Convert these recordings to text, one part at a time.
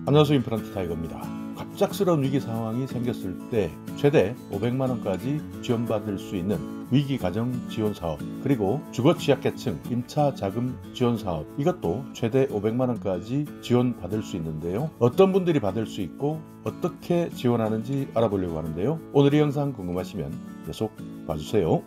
안녕하세요. 임플란트 타이거입니다. 갑작스러운 위기 상황이 생겼을 때 최대 500만원까지 지원받을 수 있는 위기가정지원사업, 그리고 주거취약계층 임차 자금 지원사업, 이것도 최대 500만원까지 지원받을 수 있는데요. 어떤 분들이 받을 수 있고 어떻게 지원하는지 알아보려고 하는데요. 오늘 이 영상 궁금하시면 계속 봐주세요.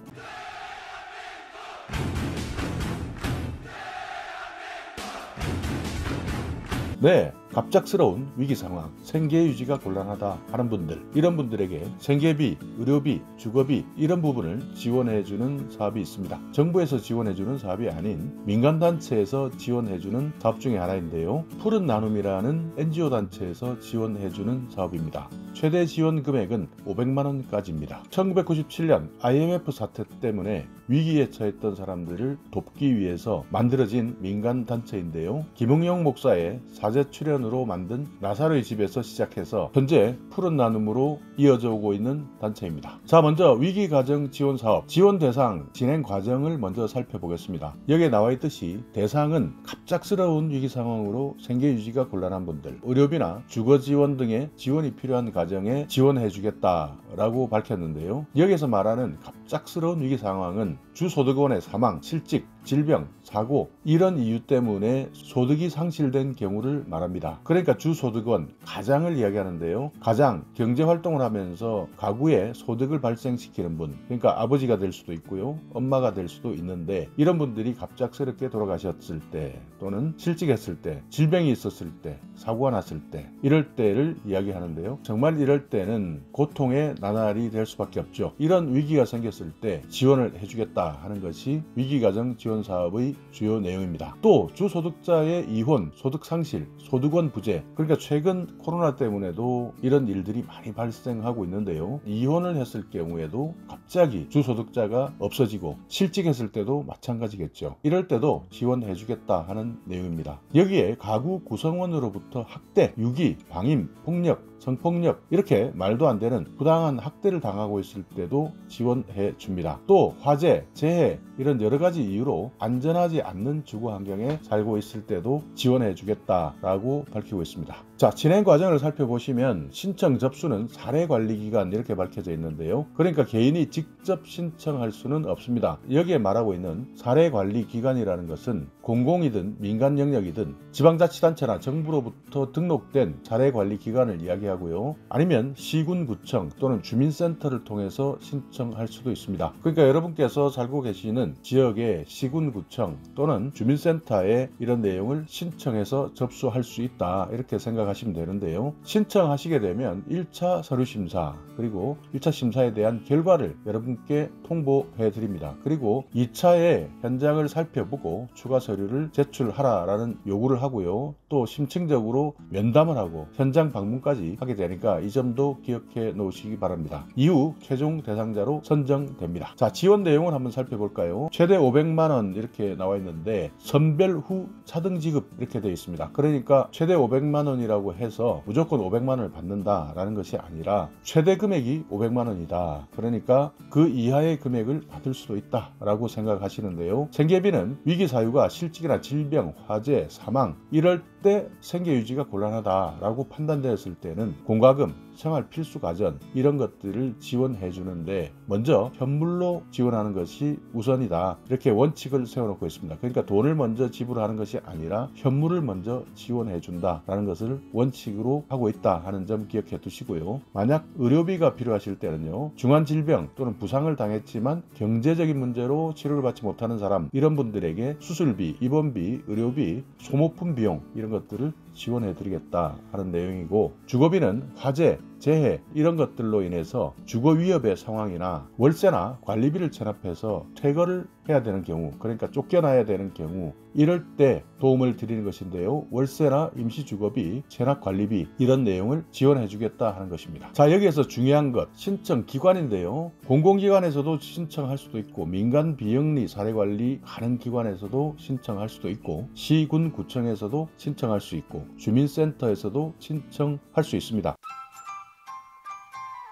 네, 갑작스러운 위기 상황, 생계 유지가 곤란하다 하는 분들, 이런 분들에게 생계비, 의료비, 주거비 이런 부분을 지원해주는 사업이 있습니다. 정부에서 지원해주는 사업이 아닌 민간단체에서 지원해주는 사업 중에 하나인데요. 푸른 나눔이라는 NGO 단체에서 지원해주는 사업입니다. 최대 지원 금액은 500만원까지입니다. 1997년 IMF 사태 때문에 위기에 처했던 사람들을 돕기 위해서 만들어진 민간단체인데요. 김웅영 목사의 사제 출연으로 만든 나사로의 집에서 시작해서 현재 푸른 나눔으로 이어져 오고 있는 단체입니다. 자, 먼저 위기가정지원사업 지원 대상 진행 과정을 먼저 살펴보겠습니다. 여기에 나와 있듯이 대상은 갑작스러운 위기 상황으로 생계 유지가 곤란한 분들, 의료비나 주거 지원 등의 지원이 필요한 가정에 지원해 주겠다라고 밝혔는데요. 여기서 말하는 갑작스러운 위기 상황은 주소득원의 사망, 실직, 질병, 사고 이런 이유 때문에 소득이 상실된 경우를 말합니다. 그러니까 주소득원, 가장을 이야기하는데요. 가장, 경제활동을 하면서 가구에 소득을 발생시키는 분, 그러니까 아버지가 될 수도 있고요, 엄마가 될 수도 있는데, 이런 분들이 갑작스럽게 돌아가셨을 때 또는 실직했을 때, 질병이 있었을 때, 사고가 났을 때, 이럴 때를 이야기하는데요. 정말 이럴 때는 고통의 나날이 될 수밖에 없죠. 이런 위기가 생겼을 때 지원을 해주겠다 하는 것이 위기가정 지원 사업의 주요 내용입니다. 또 주소득자의 이혼, 소득 상실, 소득원 부재, 그러니까 최근 코로나 때문에도 이런 일들이 많이 발생하고 있는데요. 이혼을 했을 경우에도 갑자기 주소득자가 없어지고 실직했을 때도 마찬가지겠죠. 이럴 때도 지원해 주겠다 하는 내용입니다. 여기에 가구 구성원으로부터 학대, 유기, 방임, 폭력, 성폭력, 이렇게 말도 안 되는 부당한 학대를 당하고 있을 때도 지원해 줍니다. 또 화재, 재해 이런 여러 가지 이유로 안전하지 않는 주거 환경에 살고 있을 때도 지원해 주겠다라고 밝히고 있습니다. 자, 진행 과정을 살펴보시면 신청 접수는 사례관리기관 이렇게 밝혀져 있는데요. 그러니까 개인이 직접 신청할 수는 없습니다. 여기에 말하고 있는 사례관리기관이라는 것은 공공이든 민간 영역이든 지방자치단체나 정부로부터 등록된 사례관리기관을 이야기하고요. 아니면 시군구청 또는 주민센터를 통해서 신청할 수도 있습니다. 그러니까 여러분께서 살고 계시는 지역의 시군구청 또는 주민센터에 이런 내용을 신청해서 접수할 수 있다, 이렇게 생각하시면 되는데요. 신청하시게 되면 1차 서류심사, 그리고 1차 심사에 대한 결과를 여러분께 통보해 드립니다. 그리고 2차에 현장을 살펴보고 추가 서류를 제출하라라는 요구를 하고요. 또 심층적으로 면담을 하고 현장 방문까지 하게 되니까 이 점도 기억해 놓으시기 바랍니다. 이후 최종 대상자로 선정됩니다. 자, 지원 내용을 한번 살펴볼까요? 최대 500만원 이렇게 나와 있는데 선별 후 차등 지급 이렇게 되어 있습니다. 그러니까 최대 500만원이라고 해서 무조건 500만원을 받는다라는 것이 아니라 최대 금액이 500만원이다. 그러니까 그 이하의 금액을 받을 수도 있다라고 생각하시는데요. 생계비는 위기 사유가 실직이나 질병, 화재, 사망 이럴 때 생계 유지가 곤란하다라고 판단되었을 때는 공과금, 생활 필수 가전 이런 것들을 지원해 주는데 먼저 현물로 지원하는 것이 우선이다, 이렇게 원칙을 세워놓고 있습니다. 그러니까 돈을 먼저 지불하는 것이 아니라 현물을 먼저 지원해 준다라는 것을 원칙으로 하고 있다 하는 점 기억해 두시고요. 만약 의료비가 필요하실 때는요, 중한 질병 또는 부상을 당했지만 경제적인 문제로 치료를 받지 못하는 사람, 이런 분들에게 수술비, 입원비, 의료비, 소모품 비용 이런 것들을 지원해 드리겠다 하는 내용이고, 주거비는 화재, 재해 이런 것들로 인해서 주거 위협의 상황이나 월세나 관리비를 체납해서 퇴거를 해야 되는 경우, 그러니까 쫓겨나야 되는 경우, 이럴 때 도움을 드리는 것인데요. 월세나 임시주거비, 체납관리비 이런 내용을 지원해 주겠다 하는 것입니다. 자, 여기에서 중요한 것, 신청 기관인데요. 공공기관에서도 신청할 수도 있고, 민간 비영리 사례관리 가능 기관에서도 신청할 수도 있고, 시군구청에서도 신청할 수 있고, 주민센터에서도 신청할 수 있습니다.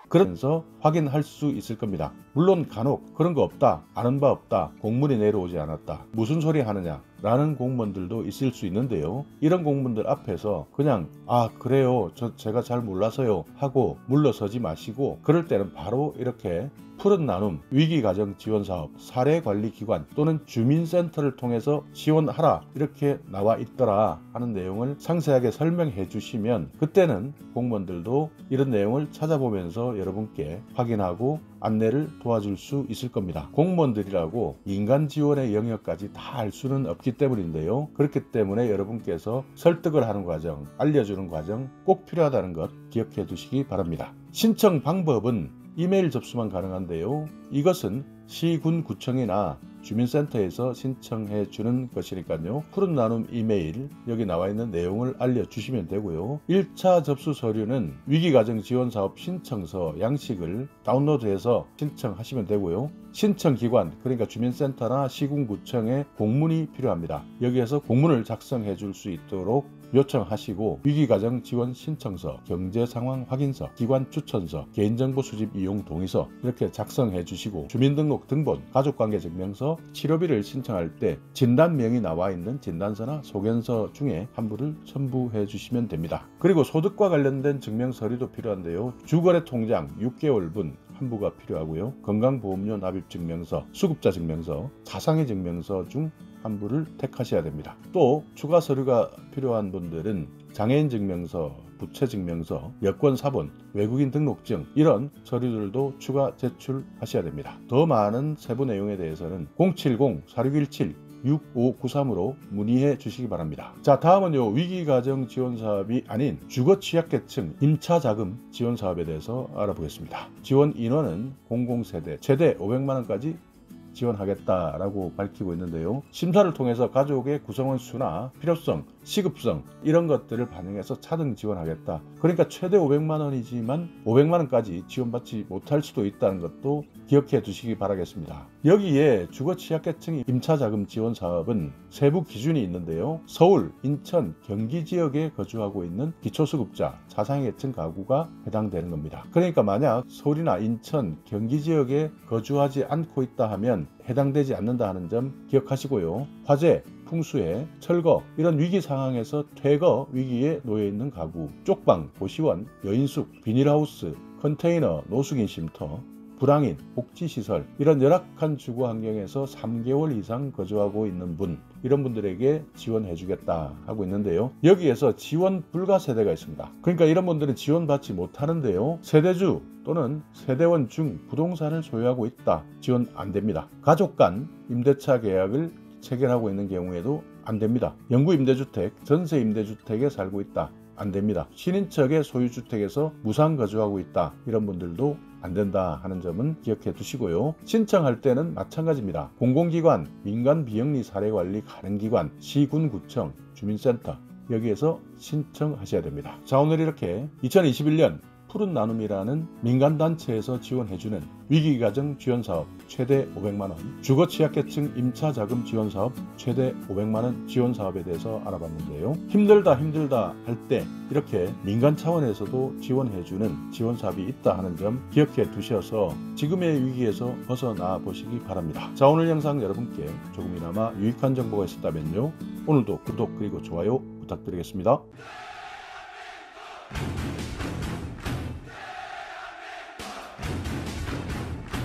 그러면서 확인할 수 있을 겁니다. 물론 간혹 그런 거 없다, 아는 바 없다, 공문이 내려오지 않았다, 무슨 소리 하느냐, 라는 공무원들도 있을 수 있는데요. 이런 공무원들 앞에서 그냥 그래요, 제가 잘 몰라서요 하고 물러서지 마시고, 그럴 때는 바로 이렇게 푸른 나눔 위기가정 지원사업 사례관리기관 또는 주민센터를 통해서 지원하라 이렇게 나와 있더라 하는 내용을 상세하게 설명해 주시면, 그때는 공무원들도 이런 내용을 찾아보면서 여러분께 확인하고 안내를 도와줄 수 있을 겁니다. 공무원들이라고 인간 지원의 영역까지 다 알 수는 없기 때문인데요. 그렇기 때문에 여러분께서 설득을 하는 과정, 알려주는 과정 꼭 필요하다는 것 기억해 두시기 바랍니다. 신청 방법은 이메일 접수만 가능한데요. 이것은 시군 구청이나 주민센터에서 신청해 주는 것이니까요. 푸른 나눔 이메일 여기 나와 있는 내용을 알려주시면 되고요. 1차 접수 서류는 위기가정 지원사업 신청서 양식을 다운로드해서 신청하시면 되고요. 신청기관, 그러니까 주민센터나 시군구청에 공문이 필요합니다. 여기에서 공문을 작성해 줄 수 있도록 요청하시고, 위기가정 지원 신청서, 경제상황 확인서, 기관 추천서, 개인정보 수집 이용 동의서 이렇게 작성해 주시고, 주민등록 등본, 가족관계증명서, 치료비를 신청할 때 진단명이 나와 있는 진단서나 소견서 중에 한 부를 첨부해 주시면 됩니다. 그리고 소득과 관련된 증명서류도 필요한데요. 주거래 통장 6개월분 한 부가 필요하고요. 건강보험료 납입증명서, 수급자 증명서, 자상의 증명서 중 한 부를 택하셔야 됩니다. 또 추가 서류가 필요한 분들은 장애인 증명서, 부채 증명서, 여권 사본, 외국인 등록증 이런 서류들도 추가 제출하셔야 됩니다. 더 많은 세부 내용에 대해서는 070-4617-6593으로 문의해 주시기 바랍니다. 자, 다음은요, 위기가정 지원사업이 아닌 주거취약계층 임차자금 지원사업에 대해서 알아보겠습니다. 지원 인원은 공공세대 최대 500만원까지 지원하겠다라고 밝히고 있는데요. 심사를 통해서 가족의 구성원 수나 필요성, 시급성 이런 것들을 반영해서 차등 지원하겠다. 그러니까 최대 500만 원이지만 500만 원까지 지원받지 못할 수도 있다는 것도 기억해 두시기 바라겠습니다. 여기에 주거취약계층 임차자금 지원 사업은 세부 기준이 있는데요. 서울, 인천, 경기 지역에 거주하고 있는 기초수급자, 자상계층 가구가 해당되는 겁니다. 그러니까 만약 서울이나 인천, 경기 지역에 거주하지 않고 있다 하면 해당되지 않는다 하는 점 기억하시고요. 화재, 풍수해, 철거 이런 위기 상황에서 퇴거 위기에 놓여 있는 가구, 쪽방, 고시원, 여인숙, 비닐하우스, 컨테이너, 노숙인 쉼터, 불황인, 복지시설 이런 열악한 주거 환경에서 3개월 이상 거주하고 있는 분, 이런 분들에게 지원해 주겠다 하고 있는데요. 여기에서 지원 불가 세대가 있습니다. 그러니까 이런 분들은 지원받지 못하는데요. 세대주 또는 세대원 중 부동산을 소유하고 있다, 지원 안 됩니다. 가족 간 임대차 계약을 체결하고 있는 경우에도 안 됩니다. 영구임대주택, 전세임대주택에 살고 있다, 안 됩니다. 신인척의 소유주택에서 무상 거주하고 있다, 이런 분들도 안 된다 하는 점은 기억해 두시고요. 신청할 때는 마찬가지입니다. 공공기관, 민간 비영리 사례관리 가능기관, 시군구청, 주민센터 여기에서 신청하셔야 됩니다. 자, 오늘 이렇게 2021년 푸른 나눔이라는 민간단체에서 지원해주는 위기가정 지원사업 최대 500만원, 주거취약계층 임차자금 지원사업 최대 500만원 지원사업에 대해서 알아봤는데요. 힘들다 할 때 이렇게 민간 차원에서도 지원해주는 지원사업이 있다 하는 점 기억해 두셔서 지금의 위기에서 벗어나 보시기 바랍니다. 자, 오늘 영상 여러분께 조금이나마 유익한 정보가 있었다면요, 오늘도 구독 그리고 좋아요 부탁드리겠습니다.